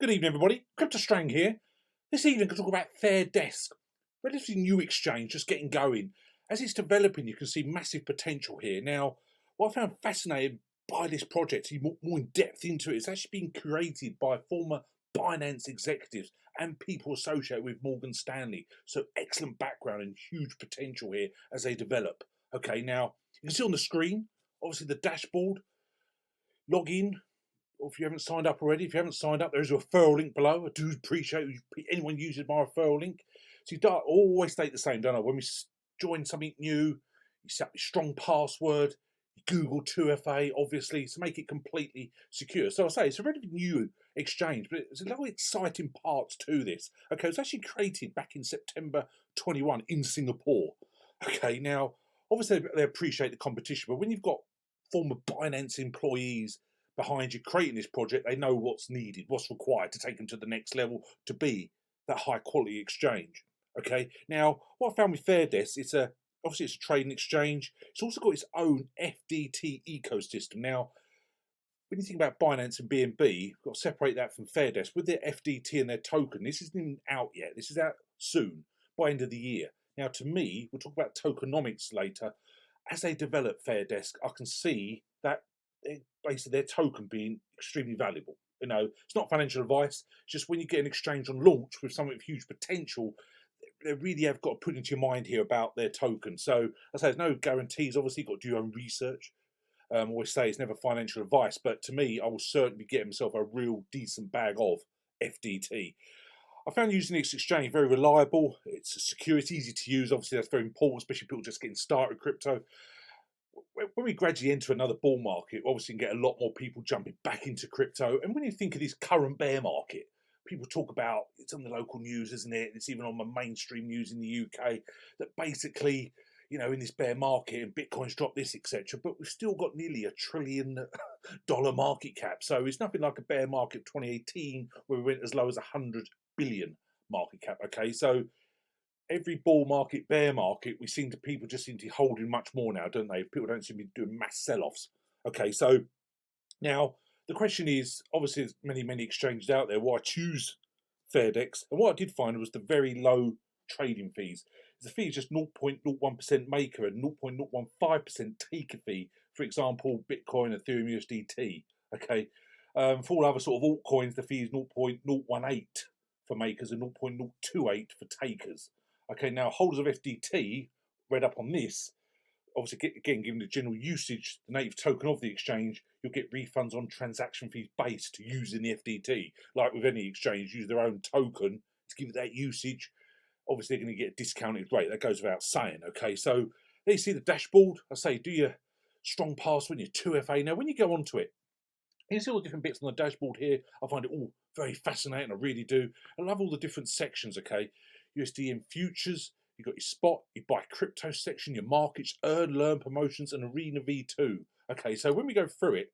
Good evening, everybody. Crypto Strang here. This evening, I'm going to talk about Fairdesk, relatively new exchange, just getting going. As it's developing, you can see massive potential here. Now, what I found fascinating by this project, see more in depth into it, it's actually been created by former Binance executives and people associated with Morgan Stanley. So excellent background and huge potential here as they develop. Okay, now you can see on the screen, obviously the dashboard. Log in. Or if you haven't signed up already, if you haven't signed up, there's a referral link below. I do appreciate anyone using my referral link. So you don't always stay the same, don't I? When we join something new, you set up your strong password, you Google 2FA, obviously, to make it completely secure. So I say it's a relatively new exchange, but there's a lot of exciting parts to this. Okay, it was actually created back in September 21 in Singapore. Okay, now, obviously they appreciate the competition, but when you've got former Binance employees behind you creating this project, they know what's needed, what's required to take them to the next level to be that high quality exchange. Okay, now what I found with Fairdesk, obviously it's a trading exchange. It's also got its own FDT ecosystem. Now, when you think about Binance and BNB, you've got to separate that from Fairdesk. With their FDT and their token, this isn't even out yet. This is out soon, by end of the year. Now, to me, we'll talk about tokenomics later. As they develop Fairdesk, I can see that basically their token being extremely valuable. You know, it's not financial advice. It's just when you get an exchange on launch with something with huge potential, they really have got to put into your mind here about their token. So I say there's no guarantees. Obviously, you've got to do your own research. I always say it's never financial advice, but to me, I will certainly get myself a real decent bag of FDT. I found using this exchange very reliable. It's secure, it's easy to use. Obviously, that's very important, especially people just getting started with crypto. When we gradually enter another bull market, obviously you can get a lot more people jumping back into crypto. And when you think of this current bear market, people talk about, it's on the local news, isn't it? It's even on the mainstream news in the UK, that basically, you know, in this bear market and Bitcoin's dropped this, etc. But we've still got nearly $1 trillion market cap. So it's nothing like a bear market of 2018 where we went as low as 100 billion market cap. Okay, so every bull market, bear market, people just seem to be holding much more now, don't they? People don't seem to be doing mass sell-offs. Okay, so now the question is, obviously there's many exchanges out there. Why choose Fairdesk? And what I did find was the very low trading fees. The fee is just 0.01% maker and 0.015% taker fee. For example, Bitcoin, Ethereum, USDT. Okay, for all other sort of altcoins, the fee is 0.018 for makers and 0.028 for takers. Okay, now holders of FDT, read up on this, obviously again, given the general usage, the native token of the exchange, you'll get refunds on transaction fees based using the FDT. Like with any exchange, use their own token to give it that usage. Obviously, they're going to get a discounted rate. That goes without saying. Okay, so there you see the dashboard. I say, do your strong password, your 2FA. Now, when you go onto it, you see all the different bits on the dashboard here. I find it all very fascinating. I really do. I love all the different sections. Okay, USD futures. You've got your spot, your buy crypto section, your markets, earn, learn, promotions, and Arena V2. Okay, so when we go through it,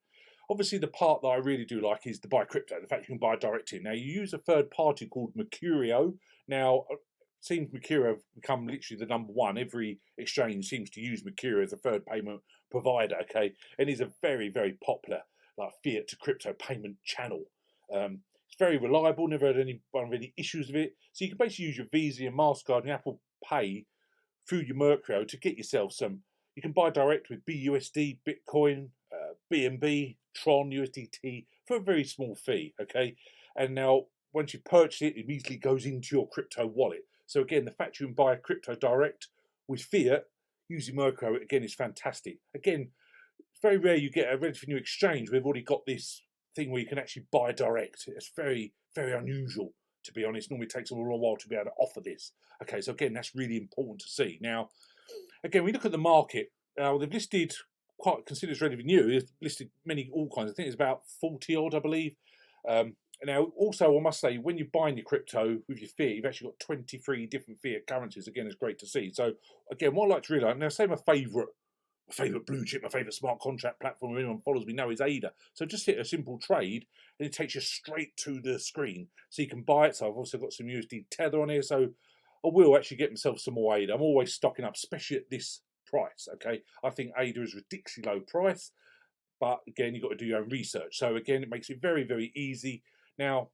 obviously the part that I really do like is the buy crypto, the fact you can buy direct in. Now, you use a third party called Mercurio. Now, it seems Mercurio have become literally the number one. Every exchange seems to use Mercurio as a third payment provider, okay? And he's a very popular like fiat to crypto payment channel. It's very reliable, never had any issues with it. So you can basically use your Visa, your MasterCard, and your Apple Pay through your Mercurio to get yourself some. You can buy direct with BUSD, Bitcoin, BNB, Tron, USDT for a very small fee, okay? And now, once you purchase it, it immediately goes into your crypto wallet. So again, the fact you can buy crypto direct with fiat using Mercurio, again, is fantastic. Again, it's very rare you get a relatively new exchange where they've already got this thing where you can actually buy direct. It's very unusual, to be honest. Normally it takes a little while to be able to offer this. Okay, so again, that's really important to see. Now, again, we look at the market. They've listed, quite considered relatively new, they've listed many altcoins. I think it's about 40 odd, I believe. Now, also, I must say, when you're buying your crypto with your fiat, you've actually got 23 different fiat currencies. Again, it's great to see. So, again, what I like to realise, now, say my favourite blue chip, my favourite smart contract platform, if anyone follows me now, is ADA. So just hit a simple trade and it takes you straight to the screen. So you can buy it. So I've also got some USD Tether on here. So I will actually get myself some more ADA. I'm always stocking up, especially at this price, okay? I think ADA is ridiculously low price. But again, you've got to do your own research. So again, it makes it very easy. Now,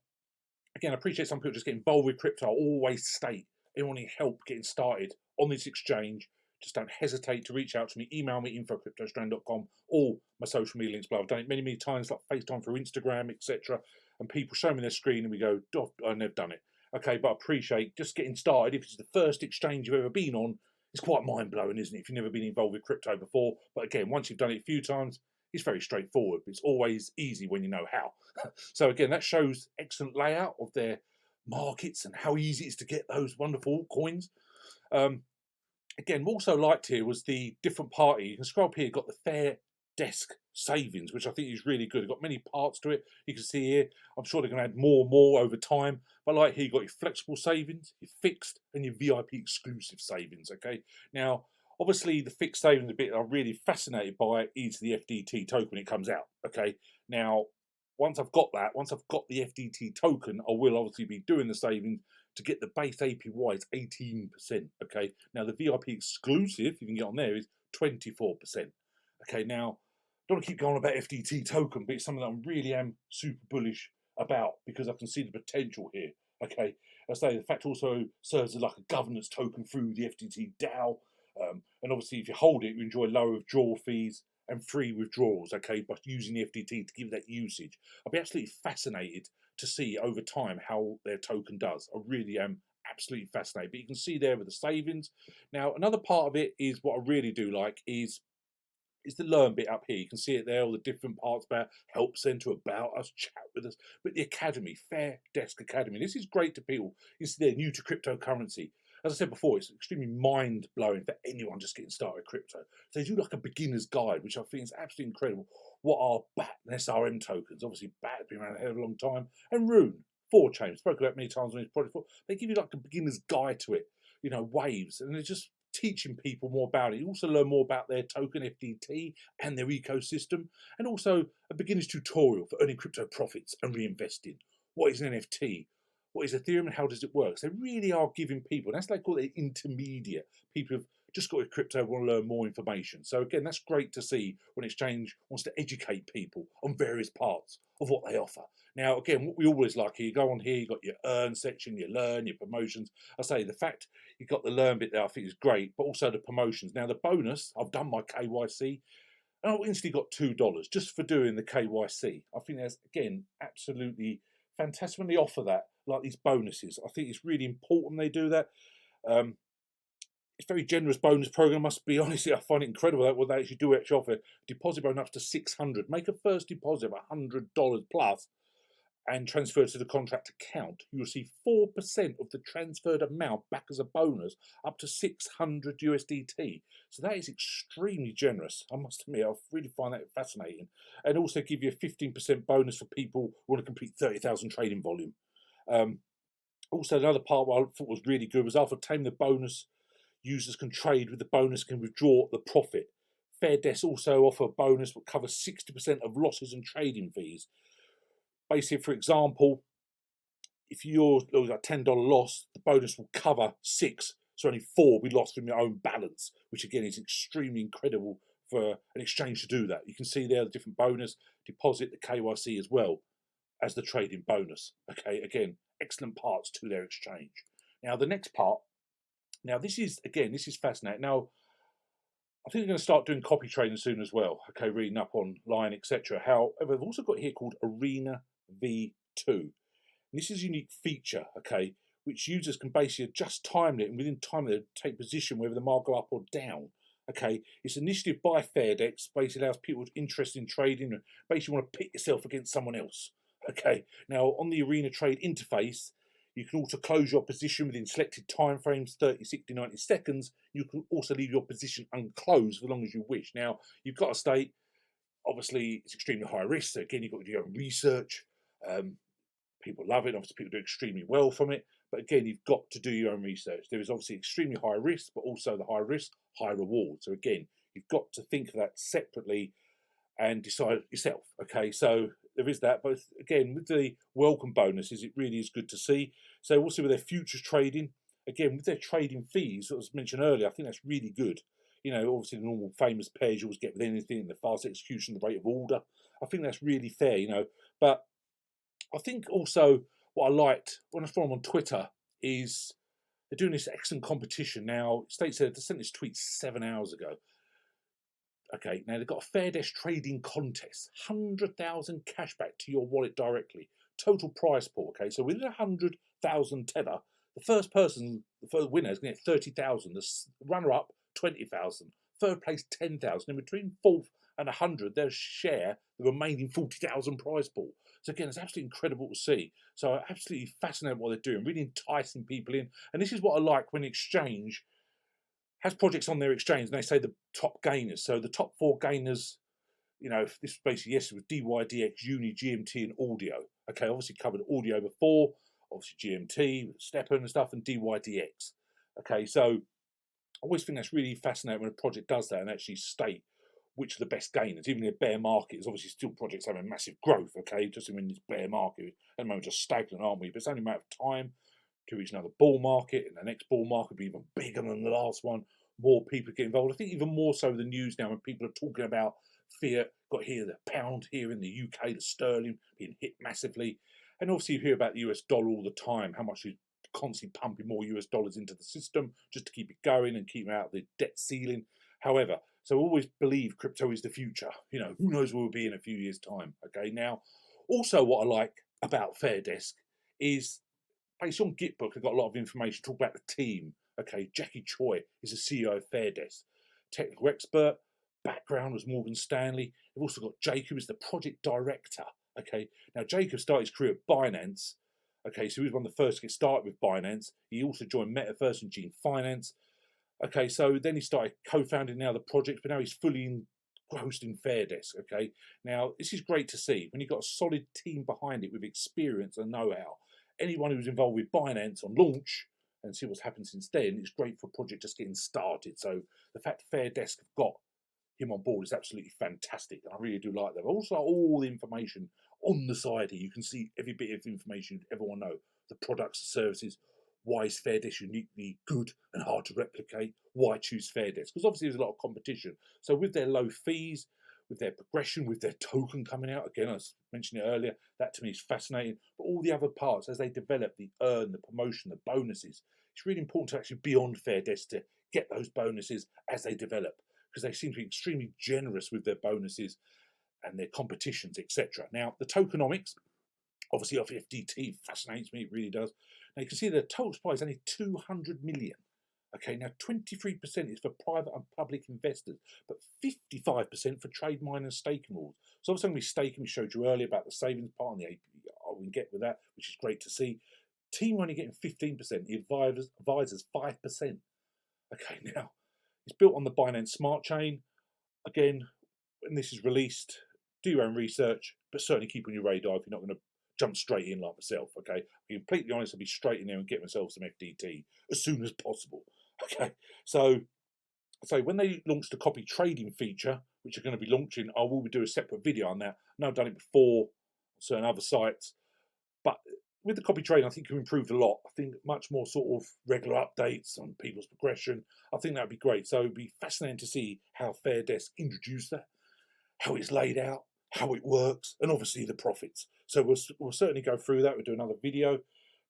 Again, I appreciate some people just get involved with crypto. I always state, anyone need help getting started on this exchange, just don't hesitate to reach out to me. Email me, info@cryptostrand.com, or my social media links below. I've done it many, many times, like FaceTime through Instagram, etc. And people show me their screen and we go, "Oh, I've never done it." Okay, but I appreciate just getting started. If it's the first exchange you've ever been on, it's quite mind-blowing, isn't it, if you've never been involved with crypto before. But again, once you've done it a few times, it's very straightforward. It's always easy when you know how. So again, that shows excellent layout of their markets and how easy it is to get those wonderful coins. Again, also liked here was the different party. You can scroll up here, got the Fairdesk savings, which I think is really good. It's got many parts to it. You can see here, I'm sure they're going to add more and more over time. But like here, you got your flexible savings, your fixed, and your VIP exclusive savings. Okay. Now, obviously, the fixed savings bit I'm really fascinated by is the FDT token when it comes out. Okay. Now, once I've got that, once I've got the FDT token, I will obviously be doing the savings to get the base APY is 18%. Okay, now the VIP exclusive you can get on there is 24%. Okay, now I don't want to keep going about FDT token, but it's something that I really am super bullish about because I can see the potential here. Okay, I say the fact also serves as like a governance token through the FDT DAO, and obviously if you hold it, you enjoy lower withdrawal fees and free withdrawals. Okay, by using the FDT to give that usage, I'll be absolutely fascinated to see over time how their token does. I really am absolutely fascinated. But you can see there with the savings. Now, another part of it is what I really do like is the learn bit up here. You can see it there, all the different parts about help center, about us, chat with us. But the academy, Fairdesk Academy, this is great to people. You see they're new to cryptocurrency. As I said before, it's extremely mind blowing for anyone just getting started with crypto. So they do like a beginner's guide, which I think is absolutely incredible. What are BAT and SRM tokens? Obviously, BAT has been around a hell of a long time, and Rune, 4chain, spoke about many times on this project before. They give you like a beginner's guide to it, you know, waves, and they're just teaching people more about it. You also learn more about their token FDT and their ecosystem, and also a beginner's tutorial for earning crypto profits and reinvesting. What is an NFT? What is Ethereum and how does it work? So they really are giving people, that's what they call it intermediate. People have just got with crypto, want to learn more information. So again, that's great to see when Exchange wants to educate people on various parts of what they offer. Now, again, what we always like here, you go on here, you've got your earn section, your learn, your promotions. I say the fact you've got the learn bit there, I think is great, but also the promotions. Now, the bonus, I've done my KYC, and I instantly got $2 just for doing the KYC. I think that's, again, absolutely fantastic when they offer that, like these bonuses. I think it's really important they do that. It's a very generous bonus program, must be honest. I find it incredible that what they actually do offer deposit bonus up to $600. Make a first deposit of $100 plus and transfer to the contract account. You receive 4% of the transferred amount back as a bonus, up to 600 USDT. So that is extremely generous. I must admit, I really find that fascinating. And also give you a 15% bonus for people who want to complete 30,000 trading volume. Also, another part what I thought was really good was after obtaining the bonus, users can trade with the bonus, can withdraw the profit. Fairdesk also offer a bonus that covers 60% of losses and trading fees. Basically, for example, if you're a $10 loss, the bonus will cover 6, so only 4 will be lost from your own balance, which again is extremely incredible for an exchange to do that. You can see there the different bonus, deposit, the KYC as well as the trading bonus. Okay, again, excellent parts to their exchange. Now, the next part, now this is fascinating. Now, I think they're going to start doing copy trading soon as well. Okay, reading up online, etc. However, they've also got here called Arena V2. This is a unique feature, okay, which users can basically adjust time limit and within time they take position whether the market go up or down. Okay, it's an initiative by Fairdesk, basically allows people interested in trading and basically want to pit yourself against someone else. Okay, now on the Arena Trade interface, you can also close your position within selected time frames, 30, 60, 90 seconds. You can also leave your position unclosed for as long as you wish. Now, you've got to state, obviously, it's extremely high risk. So again, you've got to do your own research. People love it. Obviously, people do extremely well from it. But again, you've got to do your own research. There is obviously extremely high risk, but also the high risk, high reward. So again, you've got to think of that separately and decide yourself. Okay, so there is that. But again, with the welcome bonuses, it really is good to see. So also with their futures trading, again, with their trading fees, as mentioned earlier, I think that's really good. You know, obviously the normal famous pairs you always get with anything, the fast execution, the rate of order. I think that's really fair, you know. But I think also what I liked when I saw them on Twitter is they're doing this excellent competition. Now, State said they sent this tweet 7 hours ago. Okay, now they've got a Fairdesk trading contest, 100,000 cashback to your wallet directly. Total prize pool. Okay, so within 100,000 tether, the first winner is going to get 30,000. The runner-up, 20,000. Third place, 10,000. In between fourth and 100, they'll share the remaining 40,000 prize pool. So again, it's absolutely incredible to see. So absolutely fascinating what they're doing, really enticing people in. And this is what I like when exchange has projects on their exchange and they say the top gainers. So the top 4 gainers, you know, this basically, yes, it was DYDX, Uni, GMT, and audio. Okay, obviously covered audio before, obviously GMT, Steppen and stuff, and DYDX. Okay, so I always think that's really fascinating when a project does that and actually state which are the best gainers. Even in a bear market, there's obviously still projects having massive growth, okay, just in this bear market. At the moment, just stagnant, aren't we? But it's only a matter of time to reach another bull market, and the next bull market will be even bigger than the last one. More people get involved. I think even more so the news now when people are talking about fiat. Got here the pound here in the UK, the sterling being hit massively, and obviously you hear about the US dollar all the time. How much is constantly pumping more US dollars into the system just to keep it going and keep out the debt ceiling. However, so always believe crypto is the future. You know, who knows where we'll be in a few years' time. Okay, now also what I like about Fairdesk is based on Gitbook, I've got a lot of information. Talk about the team. Okay, Jackie Choi is the CEO of Fairdesk, technical expert. Background was Morgan Stanley. They've also got Jacob, who's the project director. Okay, now Jacob started his career at Binance. Okay, so he was one of the first to get started with Binance. He also joined Metaverse and Gene Finance. Okay, so then he started co-founding now the project, but now he's fully engrossed in Fairdesk. Okay, now this is great to see when you've got a solid team behind it with experience and know-how. Anyone who's involved with Binance on launch and see what's happened since then, it's great for a project just getting started. So the fact Fairdesk have got him on board is absolutely fantastic, and I really do like that. But also all the information on the side here, you can see every bit of information you'd ever want to know. The products, the services, why is Fairdesk uniquely good and hard to replicate? Why choose Fairdesk? Because obviously there's a lot of competition. So with their low fees, with their progression, with their token coming out, again, I mentioned it earlier, that to me is fascinating. But all the other parts, as they develop, the earn, the promotion, the bonuses, it's really important to actually be on Fairdesk to get those bonuses as they develop, because they seem to be extremely generous with their bonuses and their competitions, etc. Now, the tokenomics, obviously off FDT, fascinates me, it really does. Now, you can see the total supply is only 200 million. Okay, now 23% is for private and public investors, but 55% for trade, mine, and staking rules. So obviously, we staking, we showed you earlier about the savings part and the APR we can get with that, which is great to see. Team only getting 15%, the advisors 5%. Okay, now it's built on the Binance Smart Chain. Again, when this is released, do your own research, but certainly keep on your radar if you're not going to jump straight in like myself. Okay, to be completely honest, I'll be straight in there and get myself some FDT as soon as possible. Okay, so when they launch the copy trading feature, which are going to be launching, I will do a separate video on that. I know I've done it before on certain other sites, but with the copy trading, I think you've improved a lot. I think much more sort of regular updates on people's progression. I think that would be great. So it'd be fascinating to see how Fairdesk introduce that, how it's laid out, how it works, and obviously the profits. So we'll certainly go through that. We'll do another video.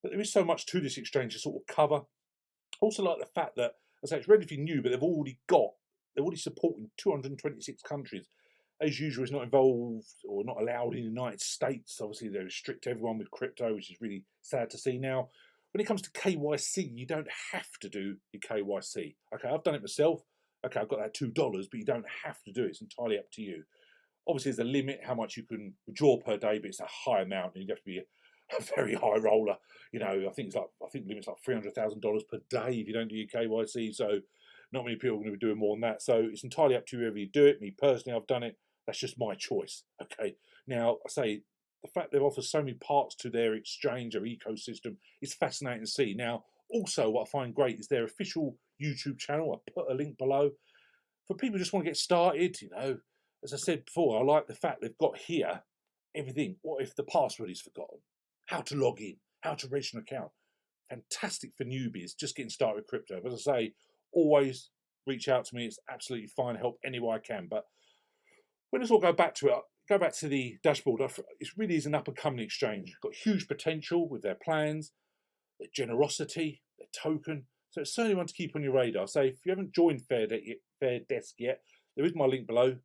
But there is so much to this exchange to sort of cover. I also like the fact that, as I say, it's relatively new, but they're already supporting 226 countries. As usual, it's not involved or not allowed in the United States. Obviously, they restrict everyone with crypto, which is really sad to see now. When it comes to KYC, you don't have to do your KYC. Okay, I've done it myself. Okay, I've got that $2, but you don't have to do it. It's entirely up to you. Obviously, there's a limit how much you can withdraw per day, but it's a high amount, and you have to be a very high roller. You know, I think the limit's like $300,000 per day if you don't do your KYC. So not many people are going to be doing more than that. So it's entirely up to you whether you do it. Me personally, I've done it. That's just my choice. Okay. Now, I say the fact they've offered so many parts to their exchange, their ecosystem, is fascinating to see. Now, also what I find great is their official YouTube channel. I put a link below for people who just want to get started. You know, as I said before, I like the fact they've got here everything. What if the password is forgotten? How to log in? How to register an account? Fantastic for newbies just getting started with crypto. But as I say, always reach out to me. It's absolutely fine. Help any way I can. But when this all go back to it, go back to the dashboard. It really is an up-and-coming exchange. Got huge potential with their plans, their generosity, their token. So it's certainly one to keep on your radar. So if you haven't joined Fairdesk yet, there is my link below.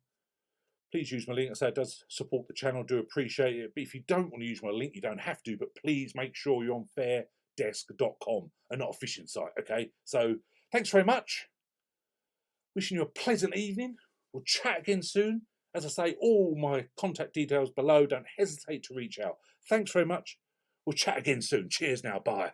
Please use my link. I say it does support the channel. Do appreciate it. But if you don't want to use my link, you don't have to. But please make sure you're on fairdesk.com and not a phishing site. Okay. So thanks very much. Wishing you a pleasant evening. We'll chat again soon. As I say, all my contact details below. Don't hesitate to reach out. Thanks very much. We'll chat again soon. Cheers now. Bye.